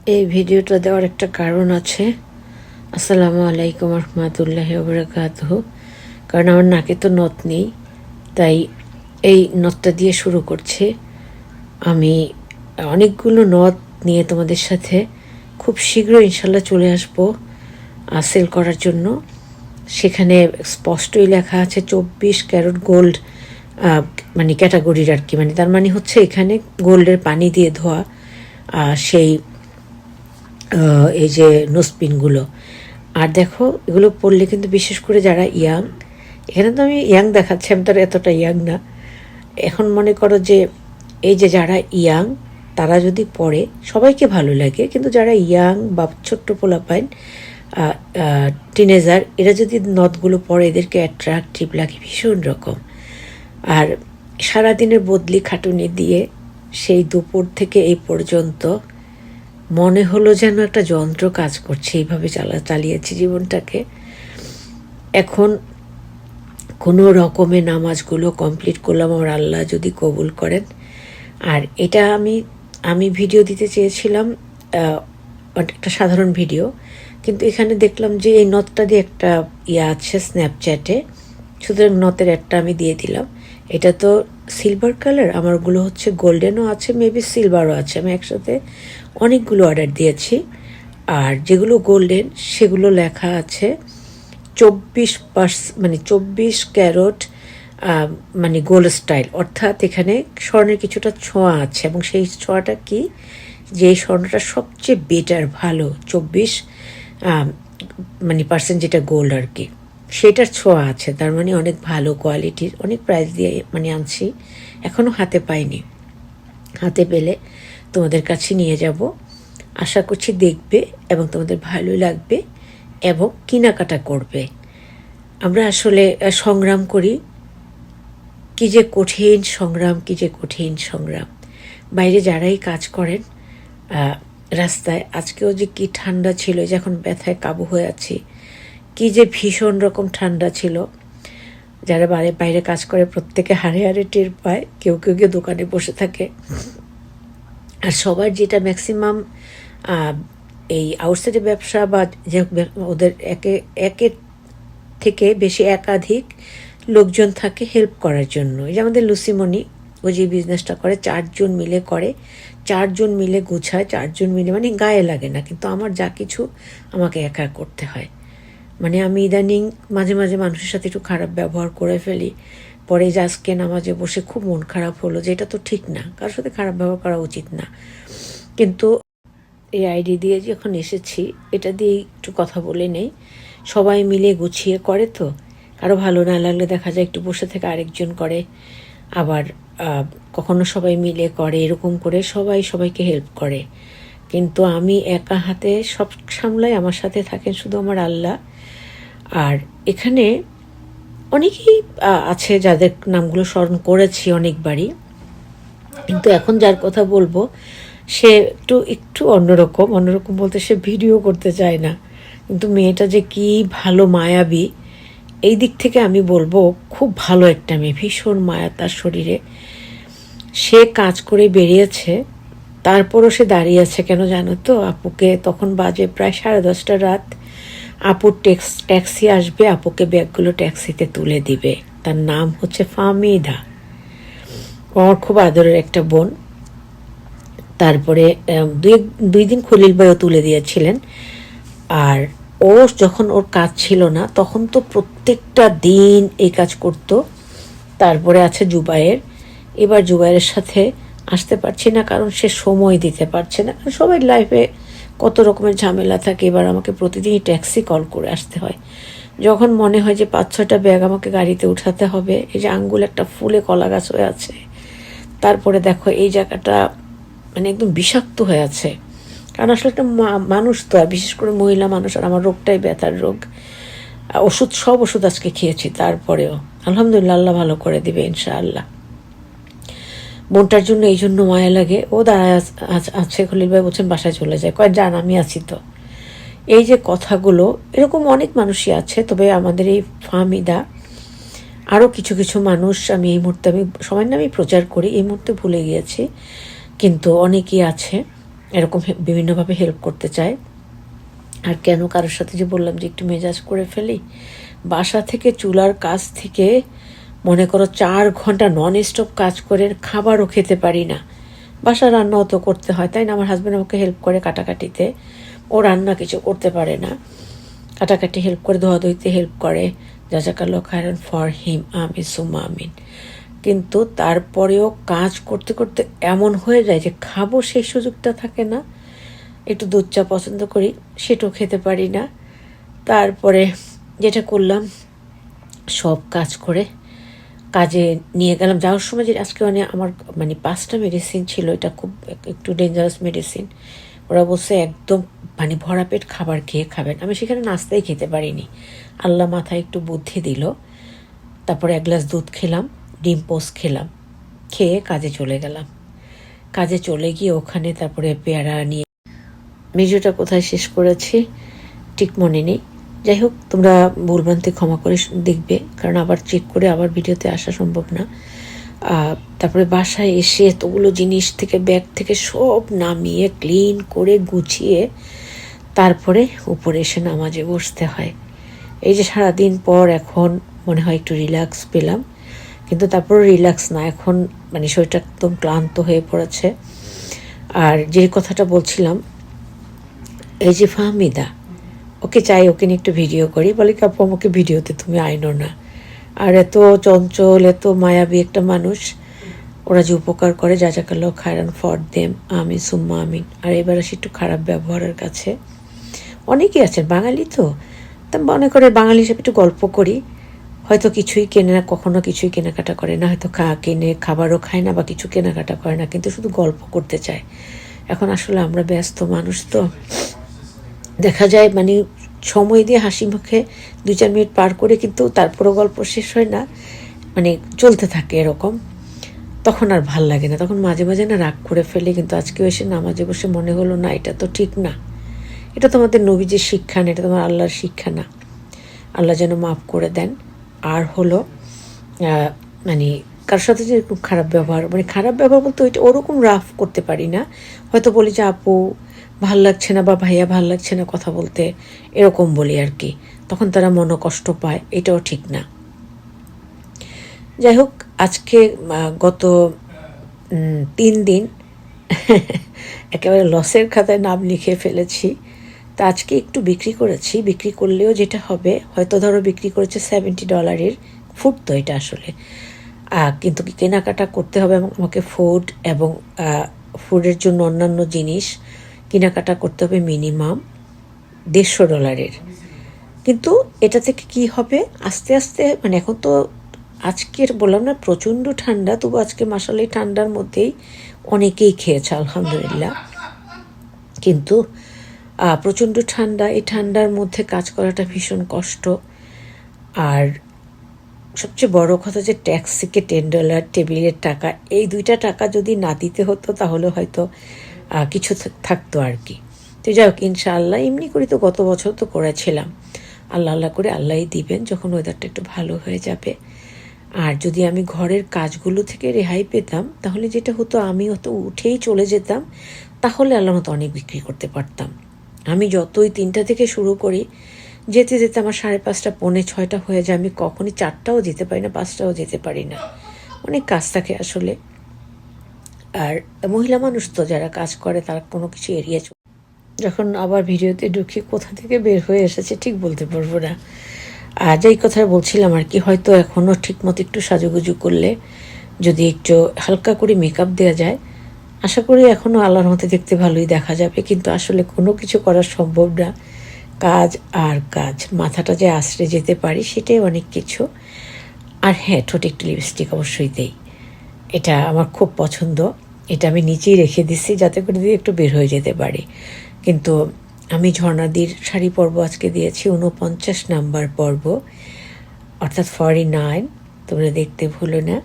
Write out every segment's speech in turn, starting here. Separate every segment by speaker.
Speaker 1: এই ভিডিওটা দেওয়ার একটা কারণ আছে। আসসালামু আলাইকুম রহমতুল্লাহি ওয়া বারাকাতুহু। কারণ আমার নাকে তো নথ নেই, তাই এই নথটা দিয়ে শুরু করছি। আমি অনেকগুলো নথ নিয়ে তোমাদের সাথে খুব শীঘ্র ইনশাল্লাহ চলে আসবো সেল করার জন্য। সেখানে স্পষ্টই লেখা আছে 24 ক্যারেট গোল্ড, মানে ক্যাটাগরির আর কি। মানে তার মানে হচ্ছে এখানে গোল্ডের পানি দিয়ে ধোয়া সেই এই যে নোসপিনগুলো। আর দেখো, এগুলো পড়লে কিন্তু বিশেষ করে যারা ইয়াং, এখানে তো আমি ইয়াং দেখাচ্ছি, আমি তো আর এতটা ইয়াং না। এখন মনে করো যে এই যে যারা ইয়াং তারা যদি পড়ে সবাইকে ভালো লাগে, কিন্তু যারা ইয়াং বা ছোট্ট পোলাপাইন টিনেজার, এরা যদি নথগুলো পড়ে এদেরকে অ্যাট্রাকটিভ লাগে ভীষণ রকম। আর সারাদিনের বদলি খাটুনি দিয়ে সেই দুপুর থেকে এই পর্যন্ত মনে হলো যেন একটা যন্ত্র কাজ করছে, এইভাবে চালিয়েছি জীবনটাকে। এখন কোনো রকমে নামাজগুলো কমপ্লিট করলাম, আমার আল্লাহ যদি কবুল করেন। আর এটা আমি ভিডিও দিতে চেয়েছিলাম, একটা সাধারণ ভিডিও, কিন্তু এখানে দেখলাম যে এই নথটা দিয়ে একটা আছে স্ন্যাপচ্যাটে, সুতরাং নথের একটা আমি দিয়ে দিলাম। এটা তো সিলভার কালার, আমারগুলো হচ্ছে গোল্ডেনও আছে, মেবি সিলভারও আছে। আমি একসাথে অনেকগুলো অর্ডার দিয়েছি। আর যেগুলো গোল্ডেন সেগুলো লেখা আছে 24 ক্যারেট, মানে গোল্ড স্টাইল, অর্থাৎ এখানে স্বর্ণের কিছুটা ছোঁয়া আছে। এবং সেই ছোঁয়াটা কি, যে স্বর্ণটা সবচেয়ে বেটার, ভালো 24 মানে পার্সেন্ট যেটা গোল্ড আর কি, সেটার ছোঁয়া আছে। তার মানে অনেক ভালো কোয়ালিটির, অনেক প্রাইস দিয়ে মানে আনছি, এখনও হাতে পাইনি। হাতে পেলে তোমাদের কাছে নিয়ে যাব, আশা করছি দেখবে এবং তোমাদের ভালো লাগবে এবং কেনাকাটা করবে। আমরা আসলে সংগ্রাম করি, কি যে কঠিন সংগ্রাম, কি যে কঠিন সংগ্রাম। বাইরে যারাই কাজ করেন রাস্তায়, আজকেও যে কি ঠান্ডা ছিল, যে এখন ব্যথায় কাবু হয়ে আছি, কি যে ভীষণ রকম ঠান্ডা ছিল। যারা বাইরে কাজ করে প্রত্যেকে হাড়ে হাড়ে টের পায়, কেউ কেউ কেউ দোকানে বসে থাকে। আর সবার যেটা ম্যাক্সিমাম এই আউটসাইডে ব্যবসা বা যে ওদের একের থেকে বেশি একাধিক লোকজন থাকে হেল্প করার জন্য। এই যে আমাদের লুসিমণি, ও যে বিজনেসটা করে 4 জন মিলে করে, 4 জন মিলে গুছায়, 4 জন মিলে, মানে গায়ে লাগে না। কিন্তু আমার যা কিছু আমাকে একা করতে হয়। মানে আমি ইদানিং মাঝে মাঝে মানুষের সাথে একটু খারাপ ব্যবহার করে ফেলি। পরে যে আজকে নামাজে বসে খুব মন খারাপ হলো, যে এটা তো ঠিক না, কারোর সাথে খারাপ ব্যবহার করা উচিত না। কিন্তু এই আইডি দিয়ে যখন এসেছি, এটা দিয়ে একটু কথা বলে নেই। সবাই মিলে গুছিয়ে করে তো, কারো ভালো না লাগলে দেখা যায় একটু বসে থেকে আরেকজন করে, আবার কখনো সবাই মিলে করে, এরকম করে সবাই সবাইকে হেল্প করে। কিন্তু আমি একা হাতে সব সামলাই, আমার সাথে থাকেন শুধু আমার আল্লাহ। আর এখানে অনেকেই আছে যাদের নামগুলো স্মরণ করেছি অনেকবারই, কিন্তু এখন যার কথা বলবো সে একটু অন্যরকম বলতে সে ভিডিও করতে চায় না। কিন্তু মেয়েটা যে কি ভালো মায়াবী, এই দিক থেকে আমি বলবো খুব ভালো একটা মেয়ে, ভীষণ মায়া তার শরীরে। সে কাজ করে বেরিয়েছে, তারপরও সে দাঁড়িয়ে আছে কেন জানো তো? আপুকে, তখন বাজে প্রায় 10:30 রাত, আপুর ট্যাক্সি আসবে, আপুকে ব্যাগগুলো ট্যাক্সিতে তুলে দিবে। তার নাম হচ্ছে ফাহমিদা, আমার খুব আদরের একটা বোন। তারপরে 2 দিন খলিল ভাইও তুলে দিয়েছিলেন। আর ও যখন ওর কাজ ছিল না তখন তো প্রত্যেকটা দিন এই কাজ করত। তারপরে আছে জুবাইর, এবার জুবাইরের সাথে আসতে পারছি না কারণ সে সময় দিতে পারছে না। সবাই লাইফে কত রকমের ঝামেলা থাকে, এবার আমাকে প্রতিদিনই ট্যাক্সি কল করে আসতে হয়। যখন মনে হয় যে 5-6টা ব্যাগ আমাকে গাড়িতে উঠাতে হবে, এই যে আঙ্গুল একটা ফুলে কলা গাছ হয়ে আছে, তারপরে দেখো এই জায়গাটা মানে একদম বিষাক্ত হয়ে আছে। কারণ আসলে একটা মানুষ তো, আর বিশেষ করে মহিলা মানুষ, আর আমার রোগটাই ব্যথার রোগ। সব ওষুধ আজকে খেয়েছি, তারপরেও আলহামদুলিল্লাহ আল্লাহ ভালো করে দিবে ইনশাআল্লাহ। বোনটার জন্য এই জন্য মায়া লাগে। ও দাঁড়ায় আছে, খলিল ভাই বলছেন বাসায় চলে যায়, কয় যান আমি আছি তো। এই যে কথাগুলো, এরকম অনেক মানুষই আছে। তবে আমাদের এই ফাহমিদা, আরও কিছু কিছু মানুষ, আমি এই মুহূর্তে, আমি সবার নামই প্রচার করি, এই মুহূর্তে ভুলে গিয়েছি, কিন্তু অনেকেই আছে। এরকম বিভিন্নভাবে হেল্প করতে চায়। আর কেন কারোর সাথে যে বললাম যে একটু মেজাজ করে ফেলি, বাসা থেকে চুলার কাজ থেকে মনে করো 4 ঘন্টা নন স্টপ কাজ করে খাবারও খেতে পারি না। বাসা রান্নাও তো করতে হয়, তাই না? আমার হাজব্যান্ড আমাকে হেল্প করে কাটাকাটিতে, ও রান্না কিছু করতে পারে না, কাটাকাটি হেল্প করে, ধোয়াধুইতে হেল্প করে। জাযাকাল্লাহু খায়রান ফর হিম, আমিন সুম্মা আমিন। কিন্তু তারপরেও কাজ করতে করতে এমন হয়ে যায় যে খাবো সেই সুযোগটা থাকে না। একটু দুধ চা পছন্দ করি, সেটাও খেতে পারি না। তারপরে যেটা করলাম, সব কাজ করে কাজে নিয়ে গেলাম। যাওয়ার সময় যে আজকে আমার 5টা মেডিসিন ছিল, এটা খুব একটু ডেঞ্জারাস মেডিসিন। ওরা বলছে একদম ভরা পেট খাবার খেয়ে খাবেন। আমি সেখানে নাস্তাই খেতে পারিনি। আল্লাহ মাথায় একটু বুদ্ধি দিল। তারপরে 1 গ্লাস দুধ খেলাম, ডিম পোস্ট খেলাম, খেয়ে কাজে চলে গেলাম। কাজে চলে গিয়ে ওখানে তারপরে পেয়ারা নিয়ে ভিডিওটা কোথায় শেষ করেছি ঠিক মনে নেই। যাই হোক, তোমরা ভুলভ্রান্তি ক্ষমা করে দেখবে, কারণ আবার চেক করে আবার ভিডিওতে আসা সম্ভব না। তারপরে বাসায় এসে এতগুলো জিনিস থেকে, ব্যাগ থেকে সব নামিয়ে ক্লিন করে গুছিয়ে তারপরে উপরে এসে নামাজে বসতে হয়। এই যে সারাদিন পর এখন মনে হয় একটু রিল্যাক্স পেলাম, কিন্তু তারপরও রিল্যাক্স না, এখন শরীরটা একদম ক্লান্ত হয়ে পড়েছে। আর যে কথাটা বলছিলাম, এই যে ফাহমিদা, ওকে চাই ওকে নিয়ে একটু ভিডিও করি, বলে কি আপু আমাকে ভিডিওতে তুমি আইনো না। আর এত চঞ্চল, এত মায়াবী একটা মানুষ, ওরা যে উপকার করে, জাযাকাল্লাহু খায়রান ফর দেম, আমিন সুম্মা আমিন। আর এবার আসি একটু খারাপ ব্যবহারের কাছে। অনেকেই আছেন, বাঙালি তো, তা মনে করে বাঙালি হিসেবে একটু গল্প করি, হয়তো কিছুই কেনে না, কখনো কিছুই কেনাকাটা করে না, হয়তো কিনে খাবারও খায় না বা কিছু কেনাকাটা করে না, কিন্তু শুধু গল্প করতে চায়। এখন আসলে আমরা ব্যস্ত মানুষ তো, দেখা যায় সময় দিয়ে হাসি মুখে 2-4 মিনিট পার করে, কিন্তু তারপরও গল্প শেষ হয় না, চলতে থাকে এরকম। তখন আর ভাল লাগে না, তখন মাঝে মাঝে না রাগ করে ফেলে। কিন্তু আজকেও এসে নামাজে বসে মনে হলো না, এটা তো ঠিক না, এটা তোমাদের নবীজির শিক্ষা না, এটা তোমার আল্লাহর শিক্ষা না। আল্লাহ যেন মাফ করে দেন। আর হলো কারোর সাথে যে এরকম খারাপ ব্যবহার, খারাপ ব্যবহার বলতে ওইটা ওরকম রাফ করতে পারি না, হয়তো বলি যে আপু ভাল লাগছে না বা ভাইয়া ভাল লাগছে না কথা বলতে, এরকম বলি আর কি। তখন তারা মনোকষ্ট পায়, এটাও ঠিক না। যাই হোক, আজকে গত 3 দিন একেবারে লসের খাতায় নাম লিখে ফেলেছি। তা আজকে একটু বিক্রি করেছি, বিক্রি করলেও যেটা হবে, হয়তো ধরো বিক্রি করেছে $70, ফুড তো এটা আসলে, কিন্তু কেনাকাটা করতে হবে আমাকে, ফুড এবং ফুডের জন্য অন্যান্য জিনিস কেনাকাটা করতে হবে মিনিমাম $150। কিন্তু এটা থেকে কি হবে, আস্তে আস্তে এখন তো আজকের বললাম না প্রচণ্ড ঠান্ডা, তবু আজকে মাসাল্লাহ ঠান্ডার মধ্যেই অনেকেই খেয়েছে আলহামদুলিল্লাহ। কিন্তু প্রচণ্ড ঠান্ডা, এই ঠান্ডার মধ্যে কাজ করাটা ভীষণ কষ্ট। আর সবচেয়ে বড় কথা যে ট্যাক্সিকে $10 টেবিলের টাকা, এই 2টা টাকা যদি না দিতে হতো তাহলে হয়তো কিছু থাকতো আর কি। তো যাই হোক, ইনশাআল্লাহ এমনি করি তো, গত বছর তো করেছিলাম। আল্লাহ আল্লাহ করে আল্লাহই দিবেন যখন ওয়েদারটা একটু ভালো হয়ে যাবে। আর যদি আমি ঘরের কাজগুলো থেকে রেহাই পেতাম, তাহলে যেটা হতো, আমি হয়তো উঠেই চলে যেতাম, তাহলে আল্লাহর মতো অনেক বিক্রি করতে পারতাম। আমি যতই 3টা থেকে শুরু করি, যেতে যেতে আমার 5:30 পৌনে 6টা হয়ে যায়। আমি কখনই 4টাও যেতে পারি না, 5টাও যেতে পারি না, অনেক কাজ থাকে আসলে। আর মহিলা মানুষ তো, যারা কাজ করে তারা কোনো কিছু এড়িয়ে চলে। যখন আবার ভিডিওতে ঢুকি, কোথা থেকে বের হয়ে এসেছে ঠিক বলতে পারবো না। আর যেই কথা বলছিলাম আর কি, হয়তো এখনও ঠিকমতো একটু সাজুগুজু করলে, যদি একটু হালকা করে মেকআপ দেওয়া যায়, আশা করি এখনও আল্লাহর মতে দেখতে ভালোই দেখা যাবে। কিন্তু আসলে কোনো কিছু করা সম্ভব না, কাজ আর কাজ, মাথাটা যে আশ্রে যেতে পারি সেটাই অনেক কিছু। আর হ্যাঁ, ঠোঁটে একটু লিপস্টিক অবশ্যই দেই, এটা আমার খুব পছন্দ, এটা আমি নিচেই রেখে দিচ্ছি যাতে করে দিয়ে একটু বের হয়ে যেতে পারি। কিন্তু আমি ঝর্ণাদির শাড়ি পরব, আজকে দিয়েছি 49 নাম্বার পর্ব, অর্থাৎ 49। তোমরা দেখতে ভুলো না।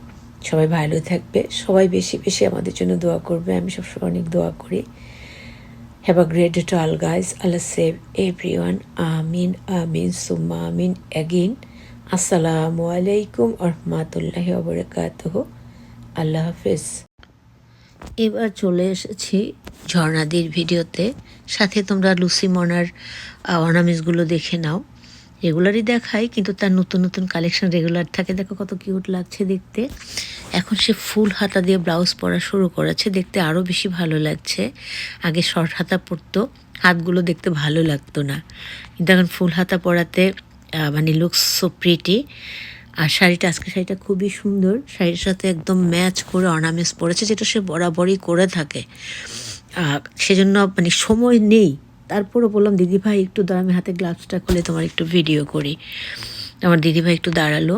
Speaker 1: সবাই ভালো থাকবে, সবাই বেশি বেশি আমাদের জন্য দোয়া করবে, আমি সবসময় অনেক দোয়া করি। Have a great day to all guys. Allah save everyone. Amin, amin, summa amin. Again, Assalamu alaikum wa rahmatullahi wa barakatuhu. Allah Hafiz. এবার চলে এসেছি ঝর্ণাদির ভিডিওতে। সাথে তোমরা লুসি মনার অর্নামেন্টসগুলো দেখে নাও। রেগুলারই দেখাই, কিন্তু তার নতুন নতুন কালেকশন রেগুলার থাকে। দেখো কত কিউট লাগছে দেখতে। এখন সে ফুল হাতা দিয়ে ব্লাউজ পরা শুরু করেছে, দেখতে আরও বেশি ভালো লাগছে। আগে শর্ট হাতা পরতো, হাতগুলো দেখতে ভালো লাগতো না, কিন্তু এখন ফুল হাতা পরাতে মানে লুকস সো প্রিটি। আর শাড়িটা, আজকে শাড়িটা খুবই সুন্দর, শাড়ির সাথে একদম ম্যাচ করে অর্নামেন্টস পরেছে, যেটা সে বরাবরই করে থাকে। সেজন্য মানে সময় নেই, তারপরও বললাম দিদিভাই একটু দাঁড়া, আমি হাতে গ্লাভসটা খুলে তোমার একটু ভিডিও করি। আমার দিদিভাই একটু দাঁড়ালো,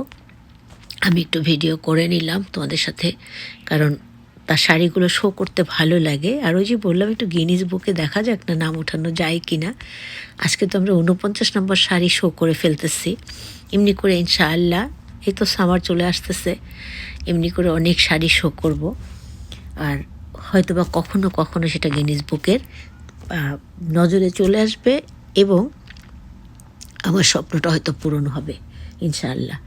Speaker 1: আমি একটু ভিডিও করে নিলাম তোমাদের সাথে, কারণ তার শাড়িগুলো শো করতে ভালো লাগে। আর ওই যে বললাম একটু গিনিস বুকে দেখা যাক না, নাম ওঠানো যায় কি না। আজকে তো আমরা 49 নম্বর শাড়ি শো করে ফেলতেছি। এমনি করে ইনশাআল্লাহ, এই তো সামার চলে আসতেছে, এমনি করে অনেক শাড়ি শো করব। আর হয়তো বা কখনো কখনো সেটা গিনিস বুকের নজরে চলে আসবে, এবং আমার স্বপ্নটা হয়তো পূরণ হবে ইনশাআল্লাহ।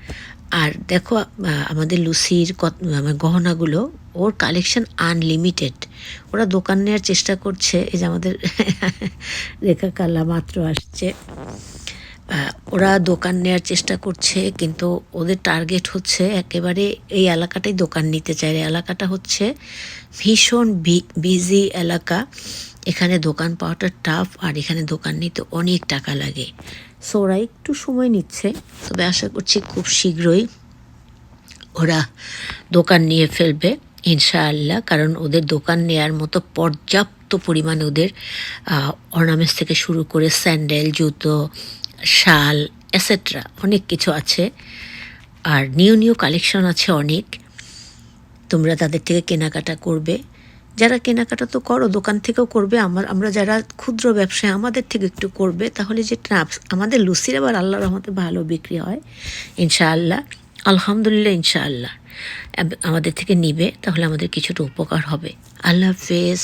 Speaker 1: আর দেখো আমাদের লুসির গহনাগুলো, ওর কালেকশন আনলিমিটেড। ওরা দোকান নেওয়ার চেষ্টা করছে। এই যে আমাদের রেখা কাল্লা মাত্র আসছে। ওরা দোকান নেওয়ার চেষ্টা করছে, কিন্তু ওদের টার্গেট হচ্ছে একেবারে এই এলাকাটাই দোকান নিতে চায়। এলাকাটা হচ্ছে ভীষণ বিজি এলাকা, এখানে দোকান পাওয়াটা টাফ, আর এখানে দোকান নিতে অনেক টাকা লাগে। সো ওরা একটু সময় নিচ্ছে, তবে আশা করছি খুব শীঘ্রই ওরা দোকান নিয়ে ফেলবে ইনশাআল্লাহ। কারণ ওদের দোকান নেয়ার মতো পর্যাপ্ত পরিমাণে ওদের অর্নামেন্টস থেকে শুরু করে স্যান্ডেল, জুতো, শাল এটসেট্রা অনেক কিছু আছে। আর নিউ নিউ কালেকশন আছে অনেক, তোমরা তাদের থেকে কেনাকাটা করবে। যারা কেনাকাটা তো করো, দোকান থেকেও করবে, আমরা যারা ক্ষুদ্র ব্যবসায়ী আমাদের থেকে একটু করবে, তাহলে যে আমাদের লুসির আবার আল্লাহর রহমতে ভালো বিক্রি হয় ইনশাআল্লাহ, আলহামদুলিল্লাহ। ইনশাআল্লাহ আমাদের থেকে নিবে, তাহলে আমাদের কিছুটা উপকার হবে। আল্লাহ হাফেজ।